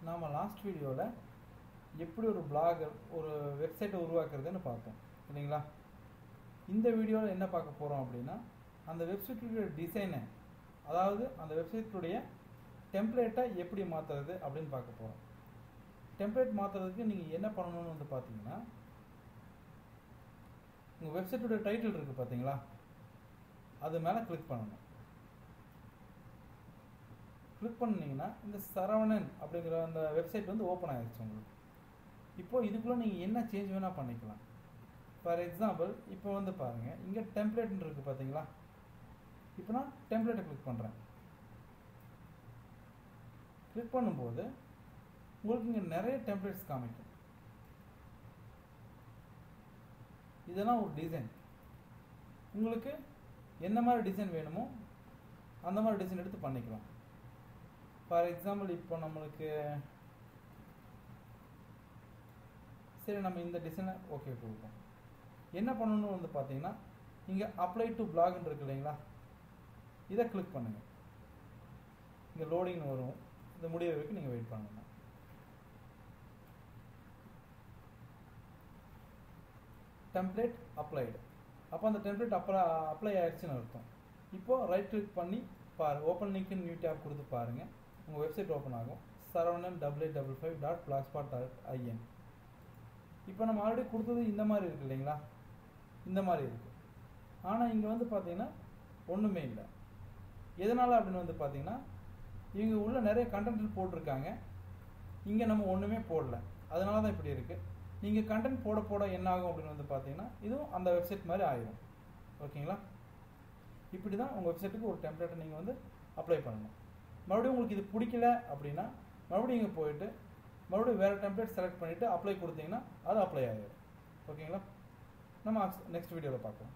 நாம் லாஸ்ட் வீடியோவில் எப்படி ஒரு பிளாக் ஒரு வெப்சைட்டை உருவாக்குறதுன்னு பார்த்தோம் இல்லைங்களா. இந்த வீடியோவில் என்ன பார்க்க போகிறோம் அப்படின்னா, அந்த வெப்சைட்டுடைய டிசைனை, அதாவது அந்த வெப்சைட்டுடைய டெம்ப்ளேட்டை எப்படி மாற்றுறது அப்படின்னு பார்க்க போகிறோம். டெம்ப்ளேட் மாற்றுறதுக்கு நீங்கள் என்ன பண்ணணும்னு வந்து பார்த்தீங்கன்னா, உங்கள் வெப்சைட்டுடைய டைட்டில் இருக்குது பார்த்தீங்களா, அது மேலே கிளிக் பண்ணணும். கிளிக் பண்ணிங்கன்னா இந்த சரவணன் அப்படிங்கிற அந்த வெப்சைட் வந்து ஓப்பன் ஆகிடுச்சு உங்களுக்கு. இப்போது இதுக்குள்ளே நீங்கள் என்ன சேஞ்ச் வேணால் பண்ணிக்கலாம். ஃபார் எக்ஸாம்பிள் இப்போ வந்து பாருங்கள், இங்கே டெம்ப்ளேட்னு இருக்குது பார்த்தீங்களா. இப்போ நான் டெம்ப்ளேட்டை கிளிக் பண்ணுறேன். கிளிக் பண்ணும்போது உங்களுக்கு இங்கே நிறைய டெம்ப்ளேட்ஸ் காமிக்கும். இதெல்லாம் ஒரு டிசைன். உங்களுக்கு என்ன மாதிரி டிசைன் வேணுமோ அந்த மாதிரி டிசைன் எடுத்து பண்ணிக்கலாம். ஃபார் எக்ஸாம்பிள் இப்போ நம்மளுக்கு சரி, நம்ம இந்த டிசைனை ஓகே கொடுப்போம். என்ன பண்ணணும்னு வந்து பார்த்தீங்கன்னா, இங்கே அப்ளை டு பிளாக்னு இருக்கு இல்லைங்களா, இதை கிளிக் பண்ணுங்கள். இங்கே லோடிங்னு வரும். இந்த முடிய வரைக்கும் நீங்கள் வெயிட் பண்ணுங்க. Template applied. அப்போ அந்த டெம்ப்ளேட் அப்ளை ஆயிடுச்சுன்னு அர்த்தம். இப்போது ரைட் கிளிக் பண்ணி ஓப்பன் லிங்க்னு நியூ டேப் கொடுத்து பாருங்கள். உங்கள் வெப்சைட் ஓப்பன் ஆகும். saravanan8855.blogspot.in. இப்போ நம்ம ஆல்ரெடி கொடுத்தது இந்த மாதிரி இருக்குது இல்லைங்களா, இந்த மாதிரி இருக்குது. ஆனால் இங்கே வந்து பார்த்தீங்கன்னா ஒன்றுமே இல்லை. எதனால் அப்படின்னு வந்து பார்த்தீங்கன்னா, இவங்க உள்ள நிறைய கண்டென்ட் போட்டிருக்காங்க, இங்கே நம்ம ஒன்றுமே போடல. அதனால தான் இப்படி இருக்குது. நீங்கள் கண்டென்ட் போட போட என்ன ஆகும் அப்படின்னு வந்து பார்த்தீங்கன்னா, இதுவும் அந்த வெப்சைட் மாதிரி ஆயிடும். ஓகேங்களா. இப்படி தான் உங்கள் வெப்சைட்டுக்கு ஒரு டெம்ப்ளேட்டை நீங்கள் வந்து அப்ளை பண்ணணும். மறுபடியும் உங்களுக்கு இது பிடிக்கல அப்படின்னா மறுபடியும் இங்கே போயிட்டு மறுபடியும் வேறு டெம்ப்ளேட் செலக்ட் பண்ணிவிட்டு அப்ளை கொடுத்தீங்கன்னா அது அப்ளை ஆகிடும். ஓகேங்களா. நம்ம நெக்ஸ்ட் வீடியோவில் பார்க்கலாம்.